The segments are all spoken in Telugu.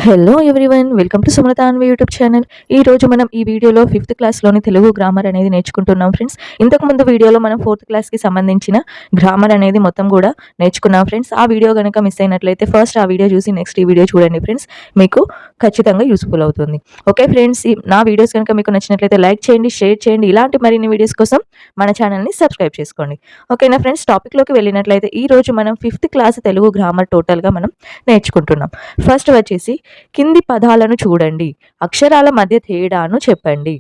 Hello everyone, welcome to Sumalatha Anvi YouTube channel. ఈ రోజు మనం ఈ వీడియోలో 5th క్లాస్లోని తెలుగు గ్రామర్ అనేది నేర్చుకుంటున్నాం ఫ్రెండ్స్. ఇంతకుముందు వీడియోలో మనం 4th క్లాస్కి సంబంధించిన గ్రామర్ అనేది మొత్తం కూడా నేర్చుకున్నాం ఫ్రెండ్స్. ఆ వీడియో కనుక మిస్ అయినట్లయితే ఫస్ట్ ఆ వీడియో చూసి నెక్స్ట్ ఈ వీడియో చూడండి ఫ్రెండ్స్, మీకు ఖచ్చితంగా యూస్ఫుల్ అవుతుంది. ఓకే ఫ్రెండ్స్, నా వీడియోస్ కనుక మీకు నచ్చినట్లయితే లైక్ చేయండి, షేర్ చేయండి. ఇలాంటి మరిన్ని వీడియోస్ కోసం మన ఛానల్ని సబ్స్క్రైబ్ చేసుకోండి. ఓకేనా ఫ్రెండ్స్, టాపిక్లోకి వెళ్ళినట్లయితే ఈ రోజు మనం 5th క్లాస్ తెలుగు గ్రామర్ టోటల్గా మనం నేర్చుకుంటున్నాం. ఫస్ట్ వచ్చేసి కింది పదాలను చూడండి, అక్షరాల మధ్య తేడాను చెప్పండి.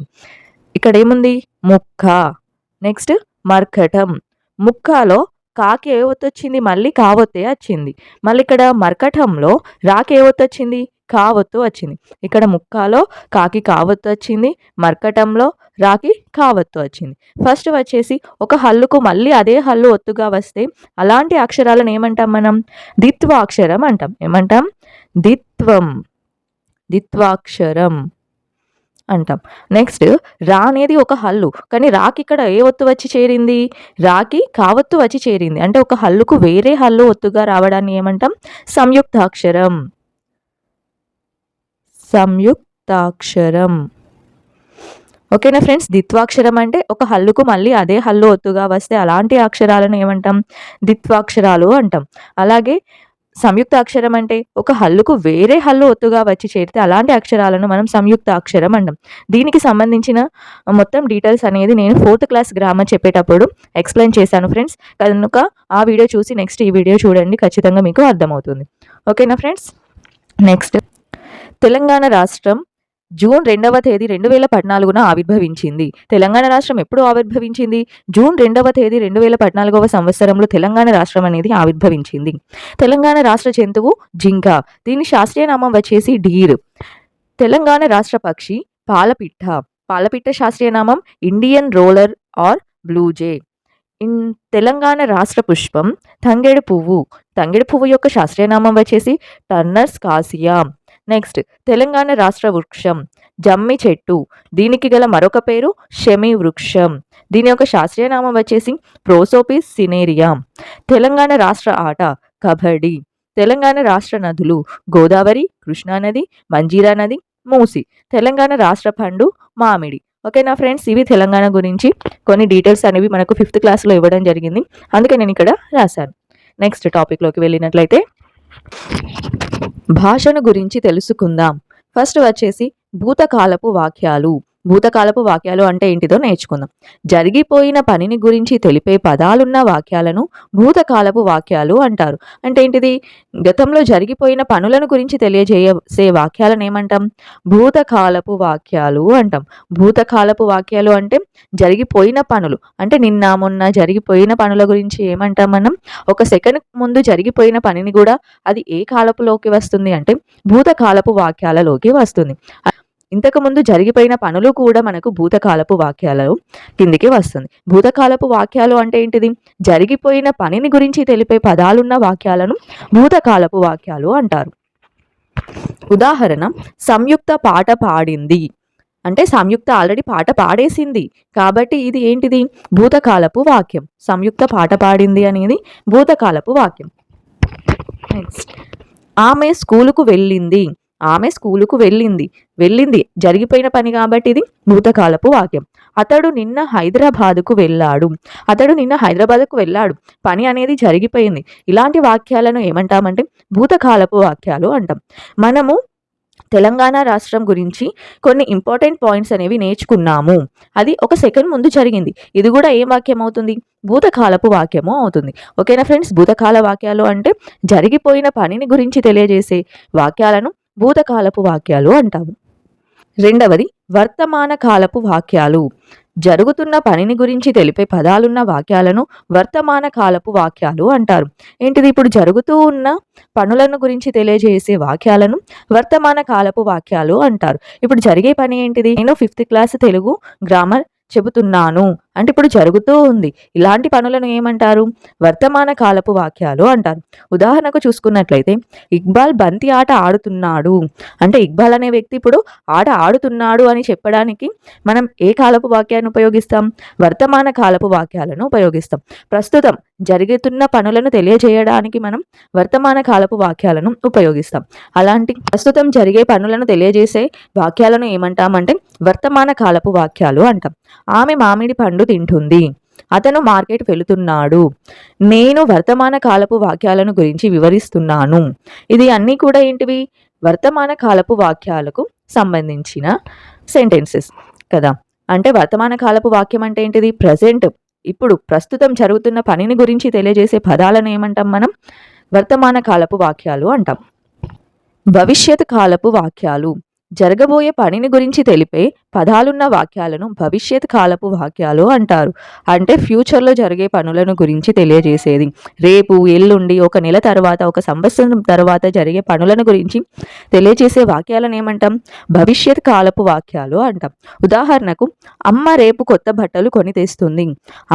ఇక్కడ ఏముంది? ముక్క. నెక్స్ట్ మర్కటం. ముక్కలో కాకి ఏ ఒత్తు వచ్చింది? మళ్ళీ కావొత్తే వచ్చింది. మళ్ళీ ఇక్కడ మర్కటంలో రాకి ఏ ఒత్తు వచ్చింది? కావొత్తు వచ్చింది. ఇక్కడ ముక్కలో కాకి కావొత్తు వచ్చింది, మర్కటంలో రాకి కావొత్తు వచ్చింది. ఫస్ట్ వచ్చేసి ఒక హల్లుకు మళ్ళీ అదే హల్లు ఒత్తుగా వస్తే అలాంటి అక్షరాలను ఏమంటాం మనం? దిత్వాక్షరం అంటాం. ఏమంటాం? దిత్వాక్షరం అంటాం. నెక్స్ట్ రా అనేది ఒక హల్లు, కానీ రాకి ఇక్కడ ఏ ఒత్తు వచ్చి చేరింది? రాకి కావత్తు వచ్చి చేరింది. అంటే ఒక హల్లుకు వేరే హల్లు ఒత్తుగా రావడాన్ని ఏమంటాం? సంయుక్తాక్షరం. సంయుక్తాక్షరం. ఓకేనా ఫ్రెండ్స్, దిత్వాక్షరం అంటే ఒక హల్లుకు మళ్ళీ అదే హల్లు ఒత్తుగా వస్తే అలాంటి అక్షరాలను ఏమంటాం? దిత్వాక్షరాలు అంటాం. అలాగే సంయుక్త అక్షరం అంటే ఒక హల్లుకు వేరే హల్లు ఒత్తుగా వచ్చి చేరితే అలాంటి అక్షరాలను మనం సంయుక్త అక్షరం అంటాం. దీనికి సంబంధించిన మొత్తం డీటెయిల్స్ అనేది నేను 4th క్లాస్ గ్రామర్ చెప్పేటప్పుడు ఎక్స్ప్లెయిన్ చేశాను ఫ్రెండ్స్. కనుక ఆ వీడియో చూసి నెక్స్ట్ ఈ వీడియో చూడండి, ఖచ్చితంగా మీకు అర్థమవుతుంది. ఓకేనా ఫ్రెండ్స్. నెక్స్ట్, తెలంగాణ రాష్ట్రం జూన్ 2వ తేదీ 2014 ఆవిర్భవించింది. తెలంగాణ రాష్ట్రం ఎప్పుడు ఆవిర్భవించింది? జూన్ 2వ తేదీ 2014 సంవత్సరంలో తెలంగాణ రాష్ట్రం అనేది ఆవిర్భవించింది. తెలంగాణ రాష్ట్ర జంతువు జింక. దీని శాస్త్రీయ నామం వచ్చేసి డీర్. తెలంగాణ రాష్ట్ర పక్షి పాలపిట్ట. పాలపిట్ట శాస్త్రీయ నామం ఇండియన్ రోలర్ ఆర్ బ్లూజే. తెలంగాణ రాష్ట్ర పుష్పం తంగేడు పువ్వు. తంగేడు పువ్వు యొక్క శాస్త్రీయ నామం వచ్చేసి టర్నర్స్ కాసియా. నెక్స్ట్, తెలంగాణ రాష్ట్ర వృక్షం జమ్మి చెట్టు. దీనికి గల మరొక పేరు షమి వృక్షం. దీని యొక్క శాస్త్రీయ నామం వచ్చేసి ప్రోసోపిస్ సినేరియా. తెలంగాణ రాష్ట్ర ఆట కబడ్డీ. తెలంగాణ రాష్ట్ర నదులు గోదావరి, కృష్ణానది, మంజీరా నది, మూసి. తెలంగాణ రాష్ట్ర పండు మామిడి. ఓకేనా ఫ్రెండ్స్, ఇవి తెలంగాణ గురించి కొన్ని డీటెయిల్స్ అనేవి మనకు 5th క్లాస్లో ఇవ్వడం జరిగింది, అందుకే నేను ఇక్కడ రాశాను. నెక్స్ట్ టాపిక్లోకి వెళ్ళినట్లయితే భాషను గురించి తెలుసుకుందాం. ఫస్ట్ వచ్చేసి భూతకాలపు వాక్యాలు. భూతకాలపు వాక్యాలు అంటే ఏంటిదో నేర్చుకుందాం. జరిగిపోయిన పనిని గురించి తెలిపే పదాలున్న వాక్యాలను భూతకాలపు వాక్యాలు అంటారు. అంటే ఏంటిది? గతంలో జరిగిపోయిన పనులను గురించి తెలియజేసే వాక్యాలను ఏమంటాం? భూతకాలపు వాక్యాలు అంటాం. భూతకాలపు వాక్యాలు అంటే జరిగిపోయిన పనులు, అంటే నిన్న మొన్న జరిగిపోయిన పనుల గురించి ఏమంటాం మనం? ఒక సెకండ్ ముందు జరిగిపోయిన పనిని కూడా అది ఏ కాలపులోకి వస్తుంది అంటే భూతకాలపు వాక్యాలలోకి వస్తుంది. ఇంతకుముందు జరిగిపోయిన పనులు కూడా మనకు భూతకాలపు వాక్యాలు కిందికి వస్తుంది. భూతకాలపు వాక్యాలు అంటే ఏంటిది? జరిగిపోయిన పనిని గురించి తెలిపే పదాలున్న వాక్యాలను భూతకాలపు వాక్యాలు అంటారు. ఉదాహరణ, సంయుక్త పాట పాడింది అంటే సంయుక్త ఆల్రెడీ పాట పాడేసింది, కాబట్టి ఇది ఏంటిది? భూతకాలపు వాక్యం. సంయుక్త పాట పాడింది అనేది భూతకాలపు వాక్యం. నెక్స్ట్, ఆమె స్కూలుకు వెళ్ళింది. ఆమె స్కూలుకు వెళ్ళింది జరిగిపోయిన పని కాబట్టి ఇది భూతకాలపు వాక్యం. అతడు నిన్న హైదరాబాదుకు వెళ్ళాడు. అతడు నిన్న హైదరాబాద్కు వెళ్ళాడు, పని అనేది జరిగిపోయింది. ఇలాంటి వాక్యాలను ఏమంటామంటే భూతకాలపు వాక్యాలు అంటాం. మనము తెలంగాణ రాష్ట్రం గురించి కొన్ని ఇంపార్టెంట్ పాయింట్స్ అనేవి నేర్చుకున్నాము. అది ఒక సెకండ్ ముందు జరిగింది. ఇది కూడా ఏం వాక్యం అవుతుంది? భూతకాలపు వాక్యము అవుతుంది. ఓకేనా ఫ్రెండ్స్, భూతకాల వాక్యాలు అంటే జరిగిపోయిన పనిని గురించి తెలియజేసే వాక్యాలను భూతకాలపు వాక్యాలు అంటాము. రెండవది, వర్తమాన కాలపు వాక్యాలు. జరుగుతున్న పనిని గురించి తెలిపే పదాలున్న వాక్యాలను వర్తమాన కాలపు వాక్యాలు అంటారు. ఏంటిది? ఇప్పుడు జరుగుతూ ఉన్న పనులను గురించి తెలియజేసే వాక్యాలను వర్తమాన కాలపు వాక్యాలు అంటారు. ఇప్పుడు జరిగే పని ఏంటిది? నేను 5th క్లాస్ తెలుగు గ్రామర్ చెబుతున్నాను అంటే ఇప్పుడు జరుగుతూ ఉంది. ఇలాంటి పనులను ఏమంటారు? వర్తమాన కాలపు వాక్యాలు అంటారు. ఉదాహరణకు చూసుకున్నట్లయితే ఇక్బాల్ బంతి ఆట ఆడుతున్నాడు అంటే ఇక్బాల్ అనే వ్యక్తి ఇప్పుడు ఆట ఆడుతున్నాడు అని చెప్పడానికి మనం ఏ కాలపు వాక్యాన్ని ఉపయోగిస్తాం? వర్తమాన కాలపు వాక్యాలను ఉపయోగిస్తాం. ప్రస్తుతం జరుగుతున్న పనులను తెలియజేయడానికి మనం వర్తమాన కాలపు వాక్యాలను ఉపయోగిస్తాం. అలాంటి ప్రస్తుతం జరిగే పనులను తెలియజేసే వాక్యాలను ఏమంటామంటే వర్తమాన కాలపు వాక్యాలు అంటాం. ఆమె మామిడి పండు తింటుంది. అతను మార్కెట్ వెళుతున్నాడు. నేను వర్తమాన కాలపు వాక్యాలను గురించి వివరిస్తున్నాను. ఇది అన్నీ కూడా ఏంటివి? వర్తమాన కాలపు వాక్యాలకు సంబంధించిన సెంటెన్సెస్ కదా. అంటే వర్తమాన కాలపు వాక్యం అంటే ఏంటిది? ప్రజెంట్, ఇప్పుడు ప్రస్తుతం జరుగుతున్న పనిని గురించి తెలియజేసే పదాలను ఏమంటాం మనం? వర్తమాన కాలపు వాక్యాలు అంటాం. భవిష్యత్ కాలపు వాక్యాలు జరగబోయే పనిని గురించి తెలిపే పదాలున్న వాక్యాలను భవిష్యత్ కాలపు వాక్యాలు అంటారు. అంటే ఫ్యూచర్లో జరిగే పనులను గురించి తెలియజేసేది. రేపు, ఎల్లుండి, ఒక నెల తర్వాత, ఒక సంవత్సరం తర్వాత జరిగే పనులను గురించి తెలియజేసే వాక్యాలను ఏమంటాం? భవిష్యత్ కాలపు వాక్యాలు అంటాం. ఉదాహరణకు, అమ్మ రేపు కొత్త బట్టలు కొని తెస్తుంది.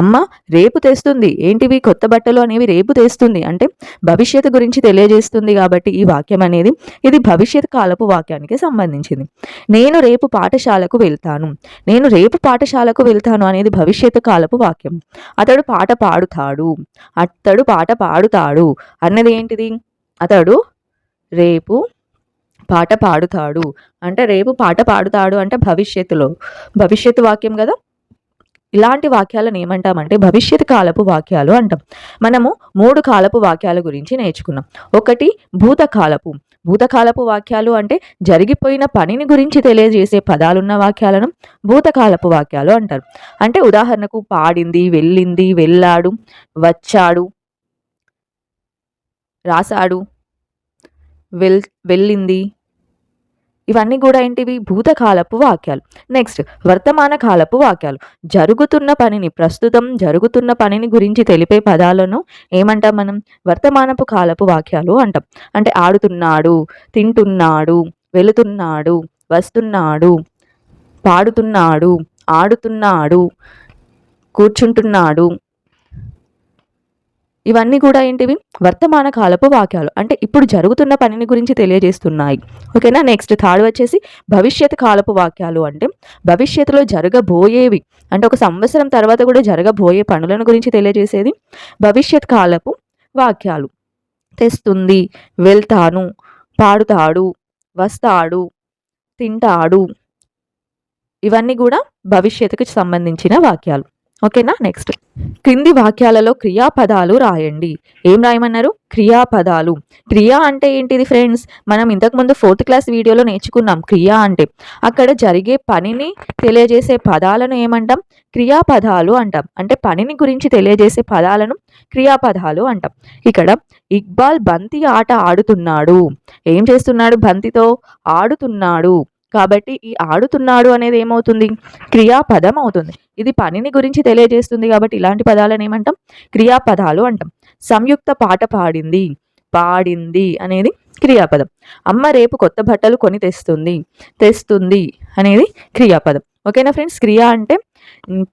అమ్మ రేపు తెస్తుంది. ఏంటివి? కొత్త బట్టలు అనేవి రేపు తెస్తుంది అంటే భవిష్యత్తు గురించి తెలియజేస్తుంది. కాబట్టి ఈ వాక్యం అనేది ఇది భవిష్యత్ కాలపు వాక్యానికి సంబంధించింది. నేను రేపు పాఠశాలకు వెళ్తాను. నేను రేపు పాఠశాలకు వెళ్తాను అనేది భవిష్యత్తు కాలపు వాక్యం. అతడు పాట పాడుతాడు. అతడు పాట పాడుతాడు అన్నది ఏంటిది? అతడు రేపు పాట పాడుతాడు అంటే రేపు పాట పాడుతాడు అంటే భవిష్యత్తు వాక్యం కదా. ఇలాంటి వాక్యాలను ఏమంటామంటే భవిష్యత్ కాలపు వాక్యాలు అంటాం. మనము 3 కాలపు వాక్యాల గురించి నేర్చుకున్నాం. ఒకటి భూతకాలపు వాక్యాలు అంటే జరిగిపోయిన పనిని గురించి తెలియజేసే పదాలున్న వాక్యాలను భూతకాలపు వాక్యాలు అంటారు. అంటే ఉదాహరణకు పాడింది, వెళ్ళింది, వెళ్ళాడు, వచ్చాడు, రాశాడు, వెళ్ళింది, ఇవన్నీ కూడా ఏంటివి? భూతకాలపు వాక్యాలు. నెక్స్ట్ వర్తమాన కాలపు వాక్యాలు జరుగుతున్న పనిని, ప్రస్తుతం జరుగుతున్న పనిని గురించి తెలిపే పదాలను ఏమంటాం మనం? వర్తమానపు కాలపు వాక్యాలు అంటాం. అంటే ఆడుతున్నాడు, తింటున్నాడు, వెళుతున్నాడు, వస్తున్నాడు, పాడుతున్నాడు, ఆడుతున్నాడు, కూర్చుంటున్నాడు, ఇవన్నీ కూడా ఏంటివి? వర్తమాన కాలపు వాక్యాలు అంటే ఇప్పుడు జరుగుతున్న పనిని గురించి తెలియజేస్తున్నాయి. ఓకేనా. నెక్స్ట్ థర్డ్ వచ్చేసి భవిష్యత్ కాలపు వాక్యాలు అంటే భవిష్యత్తులో జరగబోయేవి అంటే ఒక సంవత్సరం తర్వాత కూడా జరగబోయే పనులను గురించి తెలియజేసేది భవిష్యత్ కాలపు వాక్యాలు. తెస్తుంది, వెళ్తాను, పాడుతాడు, వస్తాడు, తింటాడు, ఇవన్నీ కూడా భవిష్యత్తుకు సంబంధించిన వాక్యాలు. ఓకేనా. నెక్స్ట్ క్రింది వాక్యాలలో క్రియాపదాలు రాయండి. ఏం రాయమన్నారు? క్రియాపదాలు. క్రియ అంటే ఏంటిది ఫ్రెండ్స్? మనం ఇంతకుముందు 4th క్లాస్ వీడియోలో నేర్చుకున్నాం. క్రియ అంటే అక్కడ జరిగే పనిని తెలియజేసే పదాలను ఏమంటాం? క్రియాపదాలు అంటాం. అంటే పనిని గురించి తెలియజేసే పదాలను క్రియాపదాలు అంటాం. ఇక్కడ ఇక్బాల్ బంతి ఆట ఆడుతున్నాడు. ఏం చేస్తున్నాడు? బంతితో ఆడుతున్నాడు. కాబట్టి ఈ ఆడుతున్నాడు అనేది ఏమవుతుంది? క్రియాపదం అవుతుంది. ఇది పనిని గురించి తెలియజేస్తుంది కాబట్టి ఇలాంటి పదాలను ఏమంటాం? క్రియాపదాలు అంటాం. సంయుక్త పాట పాడింది. పాడింది అనేది క్రియాపదం. అమ్మ రేపు కొత్త బట్టలు కొని తెస్తుంది. తెస్తుంది అనేది క్రియాపదం. ఓకేనా ఫ్రెండ్స్. క్రియ అంటే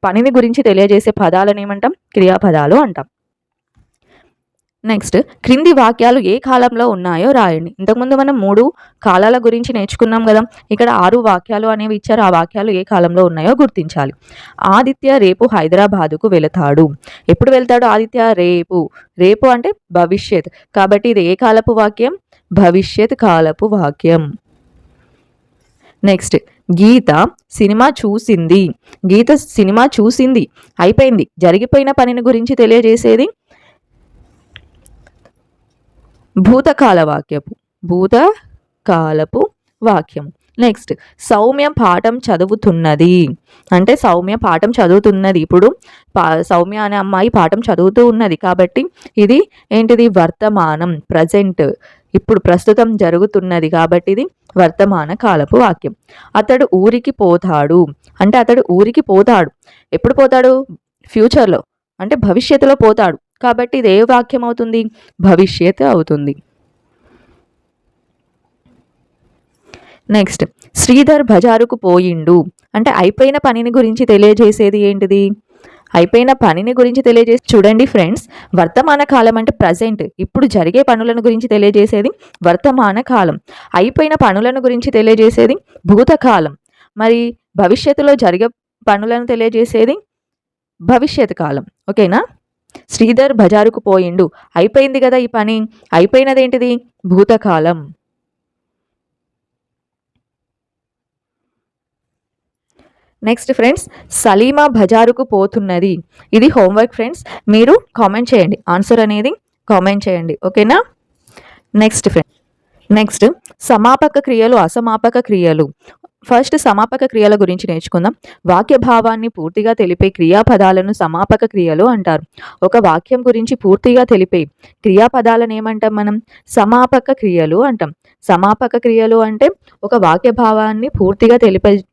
పనిని గురించి తెలియజేసే పదాలను ఏమంటాం? క్రియాపదాలు అంటాం. నెక్స్ట్ క్రింది వాక్యాలు ఏ కాలంలో ఉన్నాయో రాయండి. ఇంతకుముందు మనం 3 కాలాల గురించి నేర్చుకున్నాం కదా. ఇక్కడ 6 వాక్యాలు అనేవి ఇచ్చారు. ఆ వాక్యాలు ఏ కాలంలో ఉన్నాయో గుర్తించాలి. ఆదిత్య రేపు హైదరాబాదుకు వెళతాడు. ఎప్పుడు వెళ్తాడు ఆదిత్య? రేపు. రేపు అంటే భవిష్యత్ కాబట్టి ఇది ఏ కాలపు వాక్యం? భవిష్యత్ కాలపు వాక్యం. నెక్స్ట్ గీత సినిమా చూసింది. గీత సినిమా చూసింది అయిపోయింది. జరిగిపోయిన పనిని గురించి తెలియజేసేది భూతకాల వాక్యము. నెక్స్ట్ సౌమ్య పాఠం చదువుతున్నది. అంటే సౌమ్య పాఠం చదువుతున్నది. ఇప్పుడు సౌమ్య అనే అమ్మాయి పాఠం చదువుతూ ఉన్నది కాబట్టి ఇది ఏంటిది? వర్తమానం, ప్రజెంట్, ఇప్పుడు ప్రస్తుతం జరుగుతున్నది కాబట్టి ఇది వర్తమాన కాలపు వాక్యం. అతడు ఊరికి పోతాడు. అంటే అతడు ఊరికి పోతాడు. ఎప్పుడు పోతాడు? ఫ్యూచర్లో అంటే భవిష్యత్తులో పోతాడు కాబట్టి ఇది ఏ వాక్యం అవుతుంది? భవిష్యత్ అవుతుంది. నెక్స్ట్ శ్రీధర్ బజారుకు పోయిండు అంటే అయిపోయిన పనిని గురించి తెలియజేసేది ఏంటిది? అయిపోయిన పనిని గురించి తెలియజేసి చూడండి ఫ్రెండ్స్, వర్తమాన కాలం అంటే ప్రజెంట్, ఇప్పుడు జరిగే పనులను గురించి తెలియజేసేది వర్తమాన కాలం. అయిపోయిన పనులను గురించి తెలియజేసేది భూతకాలం. మరి భవిష్యత్తులో జరిగే పనులను తెలియజేసేది భవిష్యత్ కాలం. ఓకేనా? శ్రీధర్ బజారుకు పోయిండు, అయిపోయింది కదా ఈ పని, అయిపోయినది ఏంటిది? భూతకాలం. నెక్స్ట్ ఫ్రెండ్స్, సలీమా బజారుకు పోతున్నది. ఇది హోంవర్క్ ఫ్రెండ్స్, మీరు కామెంట్ చేయండి, ఆన్సర్ అనేది కామెంట్ చేయండి. ఓకేనా? నెక్స్ట్ ఫ్రెండ్స్, నెక్స్ట్ సమాపక క్రియలు, అసమాపక క్రియలు. ఫస్ట్ సమాపక క్రియల గురించి నేర్చుకుందాం. వాక్య భావాన్ని పూర్తిగా తెలిపే క్రియాపదాలను సమాపక క్రియలు అంటారు. ఒక వాక్యం గురించి పూర్తిగా తెలిపే క్రియాపదాలను ఏమంటాం మనం? సమాపక క్రియలు అంటాం. సమాపక క్రియలు అంటే ఒక వాక్య భావాన్ని పూర్తిగా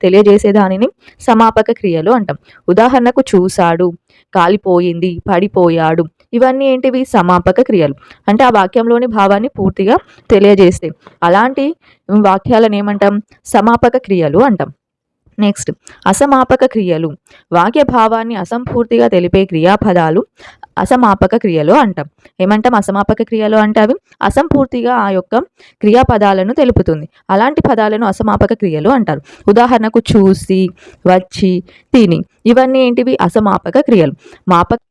తెలియజేసే దానిని సమాపక క్రియలు అంటాం. ఉదాహరణకు చూశాడు, కాలిపోయింది, పడిపోయాడు, ఇవన్నీ ఏంటివి? సమాపక క్రియలు. అంటే ఆ వాక్యంలోని భావాన్ని పూర్తిగా తెలియజేస్తాయి. అలాంటి వాక్యాలను ఏమంటాం? సమాపక క్రియలు అంటాం. నెక్స్ట్ అసమాపక క్రియలు. వాక్య భావాన్ని అసంపూర్తిగా తెలిపే క్రియాపదాలు అసమాపక క్రియలు అంటాం. ఏమంటాం? అసమాపక క్రియలు అంటే అవి అసంపూర్తిగా ఆ యొక్క క్రియాపదాలను తెలుపుతుంది. అలాంటి పదాలను అసమాపక క్రియలు అంటారు. ఉదాహరణకు చూసి, వచ్చి, తిని, ఇవన్నీ ఏంటివి? అసమాపక క్రియలు.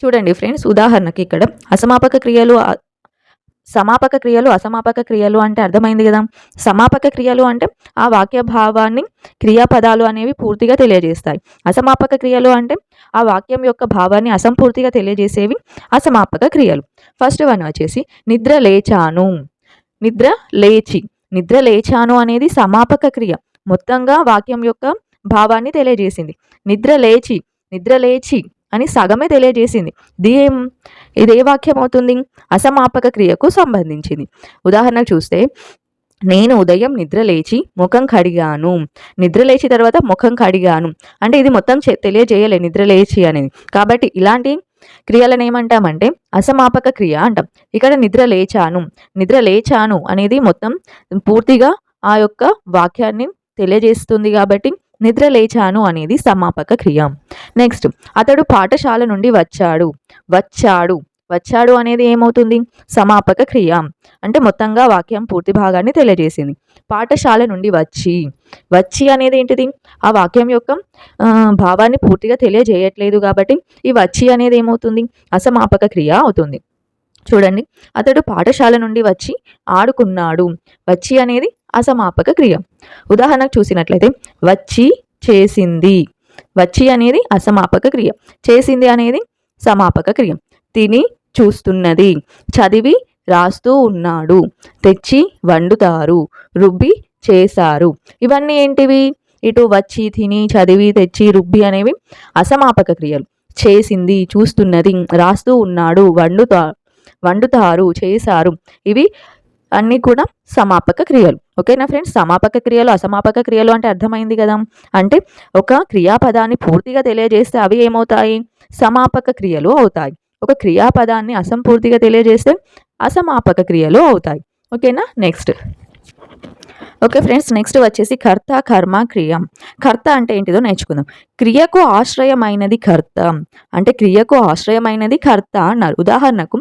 చూడండి ఫ్రెండ్స్, ఉదాహరణకి ఇక్కడ అసమాపక క్రియలు, సమాపక క్రియలు, అసమాపక క్రియలు అంటే అర్థమైంది కదా. సమాపక క్రియలు అంటే ఆ వాక్య భావాన్ని క్రియాపదాలు అనేవి పూర్తిగా తెలియజేస్తాయి. అసమాపక క్రియలు అంటే ఆ వాక్యం యొక్క భావాన్ని అసంపూర్తిగా తెలియజేసేవి అసమాపక క్రియలు. ఫస్ట్ వన్ వచ్చేసి నిద్ర లేచాను. నిద్ర లేచి, నిద్ర లేచాను అనేది సమాపక క్రియ, మొత్తంగా వాక్యం యొక్క భావాన్ని తెలియజేసింది. నిద్ర లేచి, నిద్ర లేచి అని సగమే తెలియజేసింది. ఇదే వాక్యం అవుతుంది? అసమాపక క్రియకు సంబంధించింది. ఉదాహరణకు చూస్తే, నేను ఉదయం నిద్ర లేచి ముఖం కడిగాను. నిద్ర లేచి తర్వాత ముఖం కడిగాను అంటే ఇది మొత్తం తెలియజేయలే నిద్ర లేచి అనేది. కాబట్టి ఇలాంటి క్రియలను ఏమంటామంటే అసమాపక క్రియ అంటాం. ఇక్కడ నిద్ర లేచాను, నిద్ర లేచాను అనేది మొత్తం పూర్తిగా ఆ యొక్క వాక్యాన్ని తెలియజేస్తుంది కాబట్టి నిద్ర లేచాను అనేది సమాపక క్రియ. నెక్స్ట్ అతడు పాఠశాల నుండి వచ్చాడు. వచ్చాడు, వచ్చాడు అనేది ఏమవుతుంది? సమాపక క్రియ. అంటే మొత్తంగా వాక్యం పూర్తి భాగాన్ని తెలియజేసింది. పాఠశాల నుండి వచ్చి, వచ్చి అనేది ఏంటిది? ఆ వాక్యం యొక్క భావాన్ని పూర్తిగా తెలియజేయట్లేదు కాబట్టి ఈ వచ్చి అనేది ఏమవుతుంది? అసమాపక క్రియ అవుతుంది. చూడండి, అతడు పాఠశాల నుండి వచ్చి ఆడుకున్నాడు. వచ్చి అనేది అసమాపక క్రియ. ఉదాహరణకు చూసినట్లయితే వచ్చి చేసింది, వచ్చి అనేది అసమాపక క్రియ, చేసింది అనేది సమాపక క్రియ. తిని చూస్తున్నది, చదివి రాస్తూ ఉన్నాడు, తెచ్చి వండుతారు, రుబ్బి చేశారు, ఇవన్నీ ఏంటివి? ఇటు వచ్చి, తిని, చదివి, తెచ్చి, రుబ్బి అనేవి అసమాపక క్రియలు. చేసింది, చూస్తున్నది, రాస్తూ ఉన్నాడు, వండుతారు, చేశారు, ఇవి అన్నీ కూడా సమాపక క్రియలు. ఓకేనా ఫ్రెండ్స్? సమాపక క్రియలు, అసమాపక క్రియలు అంటే అర్థమైంది కదా. అంటే ఒక క్రియాపదాన్ని పూర్తిగా తెలియజేస్తే అవి ఏమవుతాయి? సమాపక క్రియలు అవుతాయి. ఒక క్రియాపదాన్ని అసంపూర్తిగా తెలియజేస్తే అసమాపక క్రియలు అవుతాయి. ఓకేనా? నెక్స్ట్ ఓకే ఫ్రెండ్స్, నెక్స్ట్ వచ్చేసి కర్త, కర్మ, క్రియ. కర్త అంటే ఏంటిదో నేర్చుకుందాం. క్రియకు ఆశ్రయమైనది కర్త. అంటే క్రియకు ఆశ్రయమైనది కర్త అన్నారు. ఉదాహరణకు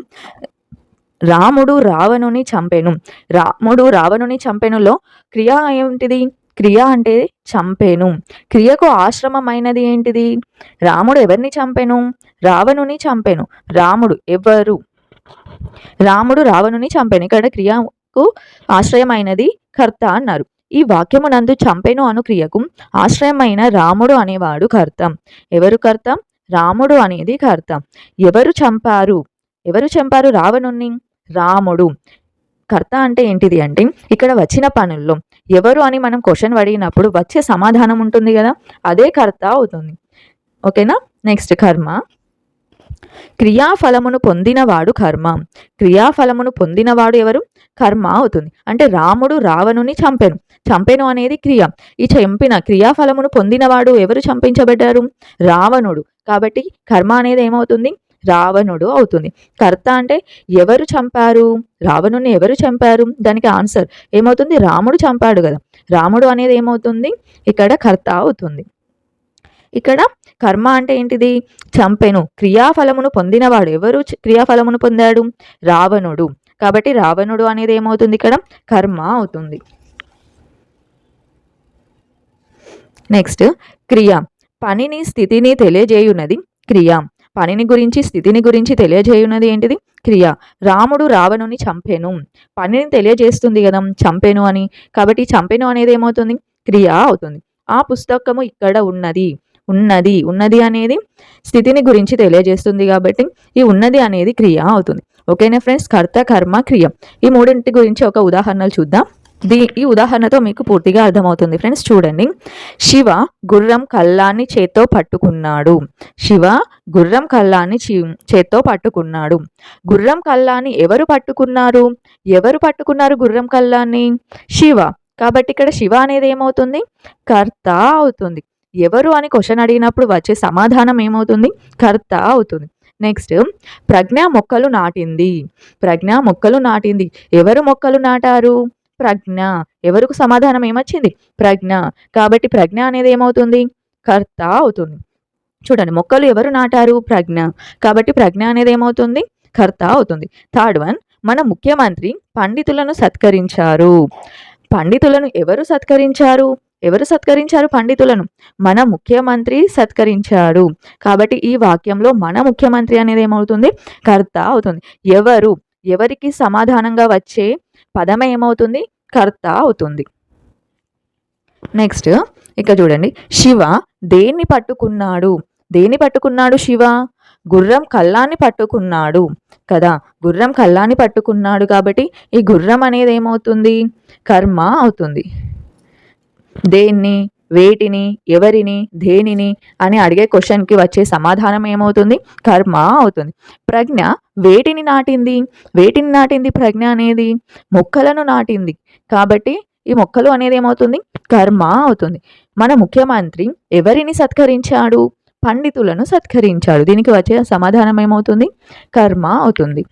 రాముడు రావణుని చంపెను. రాముడు రావణుని చంపెనులో క్రియ ఏంటిది? క్రియ అంటే చంపెను. క్రియకు ఆశ్రమమైనది ఏంటిది? రాముడు ఎవరిని చంపెను? రావణుని చంపెను. రాముడు ఎవరు? రాముడు రావణుని చంపెను. ఇక్కడ క్రియకు ఆశ్రయమైనది కర్త అన్నారు. ఈ వాక్యమునందు చంపెను అను క్రియకు ఆశ్రయమైన రాముడు అనేవాడు కర్త. ఎవరు కర్త? రాముడు అనేది కర్త. ఎవరు చంపారు? ఎవరు చంపారు రావణుణ్ణి? రాముడు. కర్త అంటే ఏంటిది అంటే ఇక్కడ వచ్చిన పనుల్లో ఎవరు అని మనం క్వశ్చన్ అడిగినప్పుడు వచ్చే సమాధానం ఉంటుంది కదా, అదే కర్త అవుతుంది. ఓకేనా? నెక్స్ట్ కర్మ. క్రియాఫలమును పొందినవాడు కర్మ. క్రియాఫలమును పొందినవాడు ఎవరు? కర్మ అవుతుంది. అంటే రాముడు రావణుని చంపెను. చంపెను అనేది క్రియ. ఈ చంపిన క్రియాఫలమును పొందినవాడు ఎవరు? చంపించబడ్డారు? రావణుడు. కాబట్టి కర్మ అనేది ఏమవుతుంది? రావణుడు అవుతుంది. కర్త అంటే ఎవరు చంపారు? రావణుని ఎవరు చంపారు? దానికి ఆన్సర్ ఏమవుతుంది? రాముడు చంపాడు కదా. రాముడు అనేది ఏమవుతుంది ఇక్కడ కర్త అవుతుంది. ఇక్కడ కర్మ అంటే ఏంటిది? చంపెను. క్రియాఫలమును పొందినవాడు ఎవరు క్రియాఫలమును పొందాడు? రావణుడు. కాబట్టి రావణుడు అనేది ఏమవుతుంది ఇక్కడ? కర్మ అవుతుంది. నెక్స్ట్ క్రియ. పనిని స్థితిని తెలియజేయున్నది క్రియ. పనిని గురించి స్థితిని గురించి తెలియజేయున్నది ఏంటిది? క్రియ. రాముడు రావణుని చంపెను. పనిని తెలియజేస్తుంది కదా చంపెను అని. కాబట్టి చంపెను అనేది ఏమవుతుంది? క్రియ అవుతుంది. ఆ పుస్తకము ఇక్కడ ఉన్నది. ఉన్నది ఉన్నది అనేది స్థితిని గురించి తెలియజేస్తుంది కాబట్టి ఈ ఉన్నది అనేది క్రియ అవుతుంది. ఓకేనా ఫ్రెండ్స్? కర్త, కర్మ, క్రియ ఈ మూడింటి గురించి ఒక ఉదాహరణలు చూద్దాం. ఈ ఉదాహరణతో మీకు పూర్తిగా అర్థమవుతుంది ఫ్రెండ్స్. చూడండి. శివ గుర్రం కళ్ళాన్ని చేత్తో పట్టుకున్నాడు. శివ గుర్రం కళ్ళాన్ని చేత్తో పట్టుకున్నాడు. గుర్రం కళ్ళాన్ని ఎవరు పట్టుకున్నారు? ఎవరు పట్టుకున్నారు గుర్రం కళ్ళాన్ని? శివ. కాబట్టి ఇక్కడ శివ అనేది ఏమవుతుంది? కర్త అవుతుంది. ఎవరు అని క్వశ్చన్ అడిగినప్పుడు వచ్చే సమాధానం ఏమవుతుంది? కర్త అవుతుంది. నెక్స్ట్ ప్రజ్ఞ మొక్కలు నాటింది. ప్రజ్ఞ మొక్కలు నాటింది. ఎవరు మొక్కలు నాటారు? ప్రజ్ఞ. ఎవరికి సమాధానం ఏమొచ్చింది? ప్రజ్ఞ. కాబట్టి ప్రజ్ఞ అనేది ఏమవుతుంది? కర్త అవుతుంది. చూడండి, మొక్కలు ఎవరు నాటారు? ప్రజ్ఞ. కాబట్టి ప్రజ్ఞ అనేది ఏమవుతుంది? కర్త అవుతుంది. థర్డ్ వన్, మన ముఖ్యమంత్రి పండితులను సత్కరించారు. పండితులను ఎవరు సత్కరించారు? ఎవరు సత్కరించారు పండితులను? మన ముఖ్యమంత్రి సత్కరించాడు. కాబట్టి ఈ వాక్యంలో మన ముఖ్యమంత్రి అనేది ఏమవుతుంది? కర్త అవుతుంది. ఎవరు, ఎవరికి సమాధానంగా వచ్చే పదమే ఏమవుతుంది? కర్త అవుతుంది. నెక్స్ట్ ఇక్కడ చూడండి. శివ దేన్ని పట్టుకున్నాడు? దేన్ని పట్టుకున్నాడు శివ? గుర్రం కళ్ళాన్ని పట్టుకున్నాడు కదా. గుర్రం కళ్ళాన్ని పట్టుకున్నాడు కాబట్టి ఈ గుర్రం అనేది ఏమవుతుంది? కర్మ అవుతుంది. దేన్ని, వేటిని, ఎవరిని, దేనిని అని అడిగే క్వశ్చన్కి వచ్చే సమాధానం ఏమవుతుంది? కర్మ అవుతుంది. ప్రజ్ఞ వేటిని నాటింది? వేటిని నాటింది ప్రజ్ఞ అనేది? మొక్కలను నాటింది. కాబట్టి ఈ మొక్కలు అనేది ఏమవుతుంది? కర్మ అవుతుంది. మన ముఖ్యమంత్రి ఎవరిని సత్కరించాడు? పండితులను సత్కరించాడు. దీనికి వచ్చే సమాధానం ఏమవుతుంది? కర్మ అవుతుంది.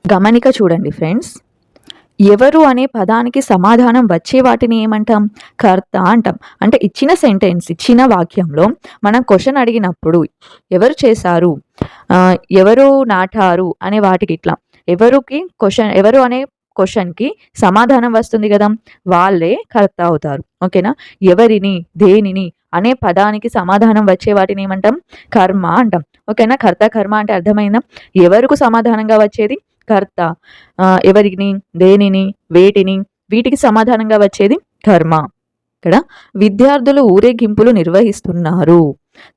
గమనిక చూడండి ఫ్రెండ్స్. ఎవరు అనే పదానికి సమాధానం వచ్చే వాటిని ఏమంటాం? కర్త అంటాం. అంటే ఇచ్చిన సెంటెన్స్, ఇచ్చిన వాక్యంలో మనం క్వశ్చన్ అడిగినప్పుడు ఎవరు చేశారు, ఎవరు నాటారు అనే వాటికి ఇట్లా ఎవరికి క్వశ్చన్, ఎవరు అనే క్వశ్చన్కి సమాధానం వస్తుంది కదా, వాళ్ళే కర్త అవుతారు. ఓకేనా? ఎవరిని, దేనిని అనే పదానికి సమాధానం వచ్చే వాటిని ఏమంటాం? కర్మ అంటాం. ఓకేనా? కర్త, కర్మ అంటే అర్థమైందా? ఎవరికి సమాధానంగా వచ్చేది కర్త, ఎవరిని, దేనిని, వేటిని, వీటికి సమాధానంగా వచ్చేది కర్మ. ఇక్కడ విద్యార్థులు ఊరేగింపులు నిర్వహిస్తున్నారు.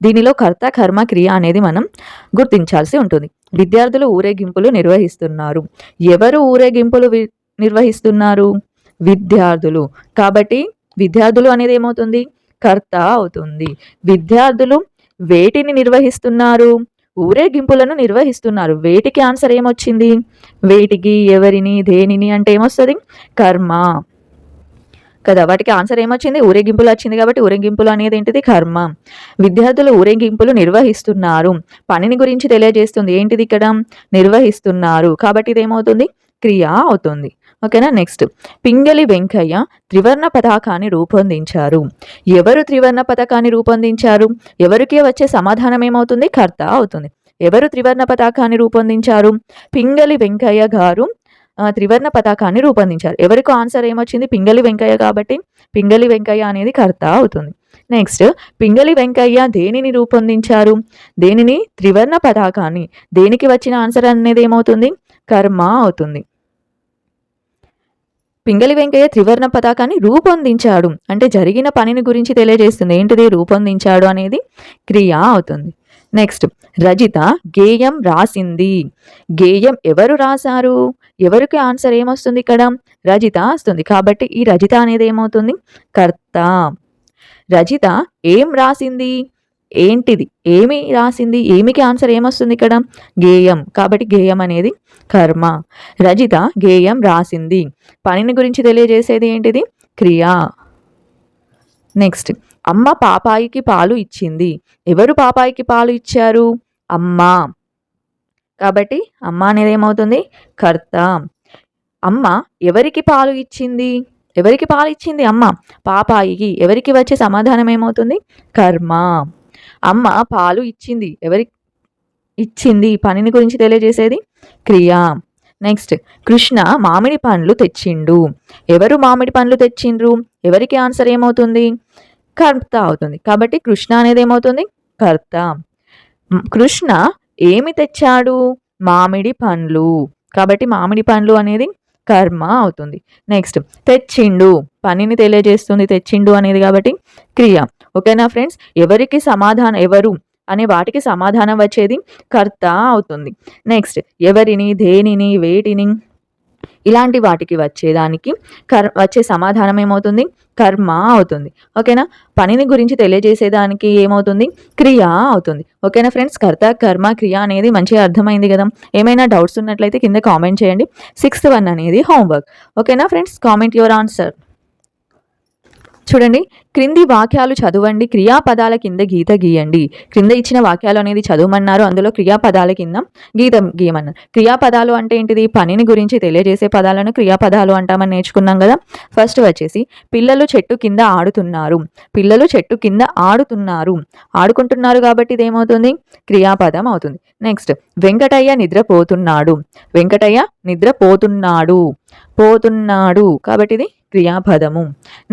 దీనిలో కర్త, కర్మ, క్రియ అనేది మనం గుర్తించాల్సి ఉంటుంది. విద్యార్థులు ఊరేగింపులు నిర్వహిస్తున్నారు. ఎవరు ఊరేగింపులు నిర్వహిస్తున్నారు? విద్యార్థులు. కాబట్టి విద్యార్థులు అనేది ఏమవుతుంది? కర్త అవుతుంది. విద్యార్థులు వేటిని నిర్వహిస్తున్నారు? ఊరేగింపులను నిర్వహిస్తున్నారు. వేటికి ఆన్సర్ ఏమొచ్చింది? వేటికి, ఎవరిని, దేనిని అంటే ఏమొస్తుంది? కర్మ కదా. వాటికి ఆన్సర్ ఏమొచ్చింది? ఊరేగింపులు వచ్చింది కాబట్టి ఊరేగింపులు అనేది ఏంటిది? కర్మ. విద్యార్థులు ఊరేగింపులు నిర్వహిస్తున్నారు. పనిని గురించి తెలియజేస్తుంది. ఏంటిది ఇక్కడ? నిర్వహిస్తున్నారు. కాబట్టి ఇది ఏమవుతుంది? క్రియ అవుతుంది. ఓకేనా? నెక్స్ట్, పింగళి వెంకయ్య త్రివర్ణ పతాకాన్ని రూపొందించారు. ఎవరు త్రివర్ణ పతాకాన్ని రూపొందించారు? ఎవరికి వచ్చే సమాధానం ఏమవుతుంది? కర్త అవుతుంది. ఎవరు త్రివర్ణ పతాకాన్ని రూపొందించారు? పింగళి వెంకయ్య గారు త్రివర్ణ పతాకాన్ని రూపొందించారు. ఎవరికి ఆన్సర్ ఏమొచ్చింది? పింగళి వెంకయ్య. కాబట్టి పింగళి వెంకయ్య అనేది కర్త అవుతుంది. నెక్స్ట్, పింగళి వెంకయ్య దేనిని రూపొందించారు? దేనిని? త్రివర్ణ పతాకాన్ని. దేనికి వచ్చిన ఆన్సర్ అనేది ఏమవుతుంది? కర్మ అవుతుంది. పింగళి వెంకయ్య త్రివర్ణ పతాకాన్ని రూపొందించాడు అంటే జరిగిన పనిని గురించి తెలియజేస్తుంది. ఏంటిది? రూపొందించాడు అనేది క్రియ అవుతుంది. నెక్స్ట్, రజిత గేయం రాసింది. గేయం ఎవరు రాశారు? ఎవరికి ఆన్సర్ ఏమొస్తుంది ఇక్కడ? రజిత వస్తుంది. కాబట్టి ఈ రజిత అనేది ఏమవుతుంది? కర్త. రజిత ఏం రాసింది? ఏంటిది? ఏమి రాసింది? ఏమికి ఆన్సర్ ఏమొస్తుంది ఇక్కడ? గేయం. కాబట్టి గేయం అనేది కర్మ. రజిత గేయం రాసింది. పనిని గురించి తెలియజేసేది ఏంటిది? క్రియ. నెక్స్ట్, అమ్మ పాపాయికి పాలు ఇచ్చింది. ఎవరు పాపాయికి పాలు ఇచ్చారు? అమ్మ. కాబట్టి అమ్మ అనేది ఏమవుతుంది? కర్త. అమ్మ ఎవరికి పాలు ఇచ్చింది? ఎవరికి పాలు ఇచ్చింది? అమ్మ. పాపాయికి. ఎవరికి వచ్చే సమాధానం ఏమవుతుంది? కర్మ. అమ్మ పాలు ఇచ్చింది. ఎవరికి ఇచ్చింది? పనిని గురించి తెలియజేసేది క్రియ. నెక్స్ట్, కృష్ణ మామిడి పండ్లు తెచ్చిండు. ఎవరు మామిడి పండ్లు తెచ్చిండ్రు? ఎవరికి ఆన్సర్ ఏమవుతుంది? కర్త అవుతుంది. కాబట్టి కృష్ణ అనేది ఏమవుతుంది? కర్త. కృష్ణ ఏమి తెచ్చాడు? మామిడి పండ్లు. కాబట్టి మామిడి పండ్లు అనేది కర్మ అవుతుంది. నెక్స్ట్, తెచ్చిండు పనిని తెలియజేస్తుంది. తెచ్చిండు అనేది కాబట్టి క్రియ. ఓకేనా ఫ్రెండ్స్? ఎవరికి సమాధానం, ఎవరు అనే వాటికి సమాధానం వచ్చేది కర్త అవుతుంది. నెక్స్ట్, ఎవరిని, దేనిని, వేటిని ఇలాంటి వాటికి వచ్చేదానికి వచ్చే సమాధానం ఏమవుతుంది? కర్మ అవుతుంది. ఓకేనా? పనిని గురించి తెలియజేసేదానికి ఏమవుతుంది? క్రియ అవుతుంది. ఓకేనా ఫ్రెండ్స్? కర్త, కర్మ, క్రియ అనేది మంచిగా అర్థమైంది కదా? ఏమైనా డౌట్స్ ఉన్నట్లయితే కింద కామెంట్ చేయండి. 6th వన్ అనేది హోంవర్క్. ఓకేనా ఫ్రెండ్స్? Comment your answer. చూడండి, క్రింది వాక్యాలు చదవండి, క్రియాపదాల కింద గీత గీయండి. క్రింద ఇచ్చిన వాక్యాలు అనేది చదవమన్నారు, అందులో క్రియాపదాల కింద గీత గీయమన్నారు. క్రియాపదాలు అంటే ఏంటిది? పనిని గురించి తెలియజేసే పదాలను క్రియాపదాలు అంటామని నేర్చుకున్నాం కదా. ఫస్ట్ వచ్చేసి పిల్లలు చెట్టు కింద ఆడుతున్నారు. పిల్లలు చెట్టు కింద ఆడుతున్నారు. ఆడుకుంటున్నారు కాబట్టి ఇది ఏమవుతుంది? క్రియాపదం అవుతుంది. నెక్స్ట్, వెంకటయ్య నిద్రపోతున్నాడు. వెంకటయ్య నిద్రపోతున్నాడు. పోతున్నాడు కాబట్టి ఇది క్రియాపదము.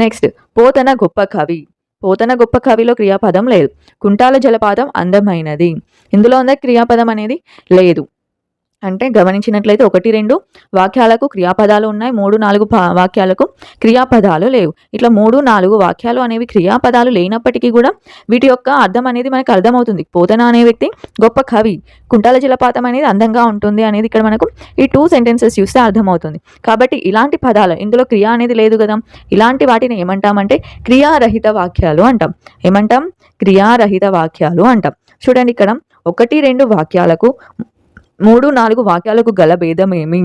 నెక్స్ట్, పోతన గొప్ప కవి. పోతన గొప్ప కవిలో క్రియాపదం లేదు. కుంటాల జలపాతం అందమైనది. ఇందులో ఉన్న క్రియాపదం అనేది లేదు. అంటే గమనించినట్లయితే 1, 2 వాక్యాలకు క్రియాపదాలు ఉన్నాయి, 3, 4 వాక్యాలకు క్రియాపదాలు లేవు. ఇట్లా 3, 4 వాక్యాలు అనేవి క్రియాపదాలు లేనప్పటికీ కూడా వీటి యొక్క అర్థం అనేది మనకు అర్థమవుతుంది. పోతన అనే వ్యక్తి గొప్ప కవి, కుంటాల జలపాతం అనేది అందంగా ఉంటుంది అనేది ఇక్కడ మనకు ఈ 2 సెంటెన్సెస్ చూస్తే అర్థమవుతుంది. కాబట్టి ఇలాంటి పదాలు, ఇందులో క్రియ అనేది లేదు కదా, ఇలాంటి వాటిని ఏమంటామంటే క్రియారహిత వాక్యాలు అంటాం. ఏమంటాం? క్రియారహిత వాక్యాలు అంటాం. చూడండి, ఇక్కడ 1, 2 వాక్యాలకు 3, 4 వాక్యాలకు గల భేదం ఏమి?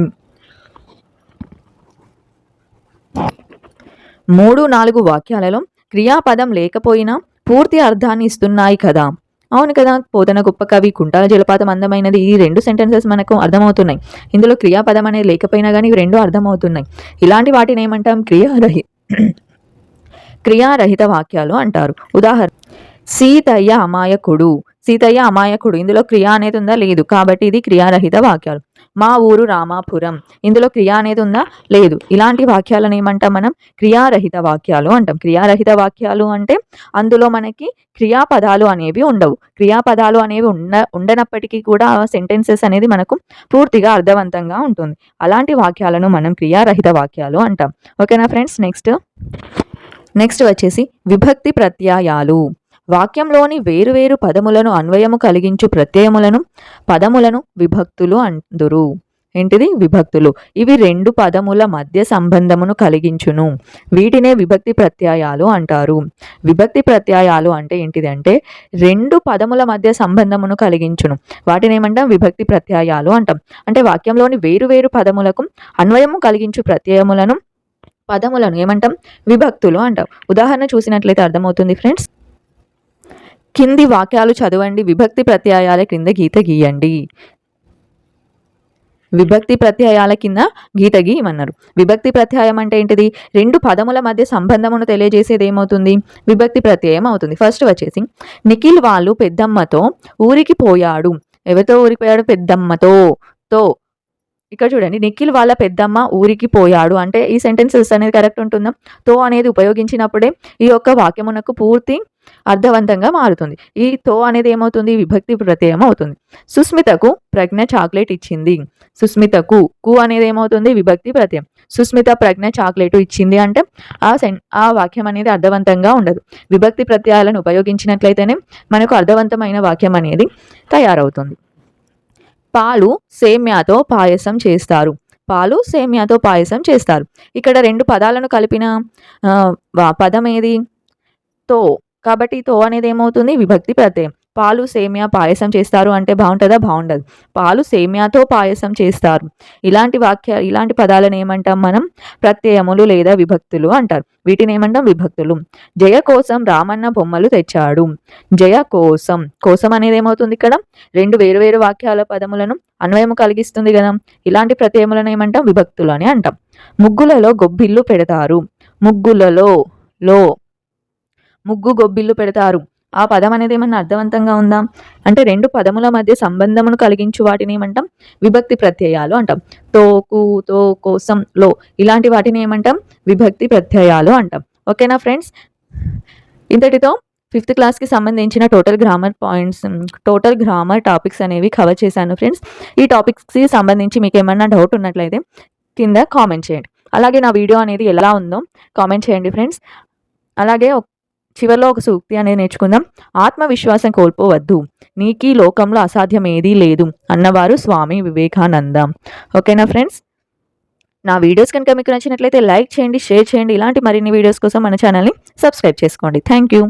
3, 4 వాక్యాలలో క్రియాపదం లేకపోయినా పూర్తి అర్థాన్ని ఇస్తున్నాయి కదా. అవును కదా. పోతన గొప్ప కవి, కుంటాల జలపాతం అందమైనది, ఈ 2 సెంటెన్సెస్ మనకు అర్థమవుతున్నాయి. ఇందులో క్రియాపదం అనేది లేకపోయినా కానీ ఇవి 2 అర్థమవుతున్నాయి. ఇలాంటి వాటిని ఏమంటాం? క్రియారహిత వాక్యాలు అంటారు. ఉదాహరణ, సీతయ్య అమాయకుడు. సీతయ్య అమాయకుడు, ఇందులో క్రియ అనేది ఉందా? లేదు. కాబట్టి ఇది క్రియారహిత వాక్యాలు. మా ఊరు రామాపురం, ఇందులో క్రియ అనేది ఉందా? లేదు. ఇలాంటి వాక్యాలను ఏమంటాం మనం? క్రియారహిత వాక్యాలు అంటాం. క్రియారహిత వాక్యాలు అంటే అందులో మనకి క్రియాపదాలు అనేవి ఉండవు. క్రియాపదాలు అనేవి ఉండనప్పటికీ కూడా సెంటెన్సెస్ అనేది మనకు పూర్తిగా అర్థవంతంగా ఉంటుంది. అలాంటి వాక్యాలను మనం క్రియారహిత వాక్యాలు అంటాం. ఓకేనా ఫ్రెండ్స్? నెక్స్ట్ వచ్చేసి విభక్తి ప్రత్యయాలు. వాక్యంలోని వేరువేరు పదములను అన్వయము కలిగించు ప్రత్యయములను పదములను విభక్తులు అందురు. ఏంటిది? విభక్తులు. ఇవి 2 పదముల మధ్య సంబంధమును కలిగించును. వీటినే విభక్తి ప్రత్యయాలు అంటారు. విభక్తి ప్రత్యయాలు అంటే ఏంటిది అంటే 2 పదముల మధ్య సంబంధమును కలిగించును. వాటిని ఏమంటాం? విభక్తి ప్రత్యయాలు అంటాం. అంటే వాక్యంలోని వేరువేరు పదములకు అన్వయము కలిగించు పదములను ఏమంటాం? విభక్తులు అంటాం. ఉదాహరణ చూసినట్లయితే అర్థమవుతుంది ఫ్రెండ్స్. కింది వాక్యాలు చదవండి, విభక్తి ప్రత్యయాల కింద గీత గీయండి. విభక్తి ప్రత్యయాల కింద గీత గీయమన్నారు. విభక్తి ప్రత్యయం అంటే ఏంటిది? 2 పదముల మధ్య సంబంధమును తెలియజేసేది ఏమవుతుంది? విభక్తి ప్రత్యయం అవుతుంది. ఫస్ట్ వచ్చేసి నిఖిల్ వాళ్ళు పెద్దమ్మతో ఊరికి పోయాడు. ఎవరితో ఊరికి పోయాడు? పెద్దమ్మతో. ఇక్కడ చూడండి, నిఖిల్ వాళ్ళ పెద్దమ్మ ఊరికి పోయాడు అంటే ఈ సెంటెన్సెస్ అనేది కరెక్ట్ ఉంటుందా? తో అనేది ఉపయోగించినప్పుడే ఈ యొక్క వాక్యమునకు పూర్తి అర్థవంతంగా మారుతుంది. ఈ తో అనేది ఏమవుతుంది? విభక్తి ప్రత్యయం అవుతుంది. సుస్మితకు ప్రజ్ఞ చాక్లెట్ ఇచ్చింది. సుస్మితకు కు అనేది ఏమవుతుంది? విభక్తి ప్రత్యయం. సుస్మిత ప్రజ్ఞ చాక్లెట్ ఇచ్చింది అంటే ఆ వాక్యం అనేది అర్థవంతంగా ఉండదు. విభక్తి ప్రత్యయాలను ఉపయోగించినట్లయితేనే మనకు అర్థవంతమైన వాక్యం అనేది తయారవుతుంది. పాలు సేమ్యాతో పాయసం చేస్తారు. పాలు సేమ్యాతో పాయసం చేస్తారు. ఇక్కడ 2 పదాలను కలిపిన పదం ఏది? తో. కాబట్టి తో అనేది ఏమవుతుంది? విభక్తి ప్రత్యయం. పాలు సేమియా పాయసం చేస్తారు అంటే బాగుంటుందా? బాగుండదు. పాలు సేమియాతో పాయసం చేస్తారు. ఇలాంటి పదాలను ఏమంటాం మనం? ప్రత్యయములు లేదా విభక్తులు అంటారు. వీటిని ఏమంటాం? విభక్తులు. జయ కోసం రామన్న బొమ్మలు తెచ్చాడు. జయ కోసం. కోసం అనేది ఏమవుతుంది? ఇక్కడ 2 వేరువేరు వాక్యాల పదములను అన్వయము కలిగిస్తుంది కదా. ఇలాంటి ప్రత్యయములను ఏమంటాం? విభక్తులు అని అంటాం. ముగ్గులలో గొబ్బిళ్ళు పెడతారు. ముగ్గులలో లో ముగ్గు గొబ్బిళ్ళు పెడతారు. ఆ పదం అనేది ఏమన్నా అర్థవంతంగా ఉందా అంటే రెండు పదముల మధ్య సంబంధమును కలిగించు వాటిని ఏమంటాం విభక్తి ప్రత్యయాలు అంటాం. తోకు తో కోసం లో ఇలాంటి వాటిని ఏమంటాం విభక్తి ప్రత్యయాలు అంటాం. ఓకేనా ఫ్రెండ్స్, ఇంతటితో 5th క్లాస్కి సంబంధించిన టోటల్ గ్రామర్ టాపిక్స్ అనేవి కవర్ చేశాను ఫ్రెండ్స్. ఈ టాపిక్స్కి సంబంధించి మీకు ఏమన్నా డౌట్ ఉన్నట్లయితే కింద కామెంట్ చేయండి. అలాగే నా వీడియో అనేది ఎలా ఉందో కామెంట్ చేయండి ఫ్రెండ్స్. అలాగే చివరిలో ఒక సూక్తి అనేది నేర్చుకుందాం. ఆత్మవిశ్వాసం కోల్పోవద్దు, నీకీ లోకంలో అసాధ్యం ఏదీ లేదు అన్నవారు స్వామి వివేకానంద. ఓకేనా ఫ్రెండ్స్, నా వీడియోస్ కనుక మీకు నచ్చినట్లయితే లైక్ చేయండి, షేర్ చేయండి. ఇలాంటి మరిన్ని వీడియోస్ కోసం మన ఛానల్ని సబ్స్క్రైబ్ చేసుకోండి. Thank you.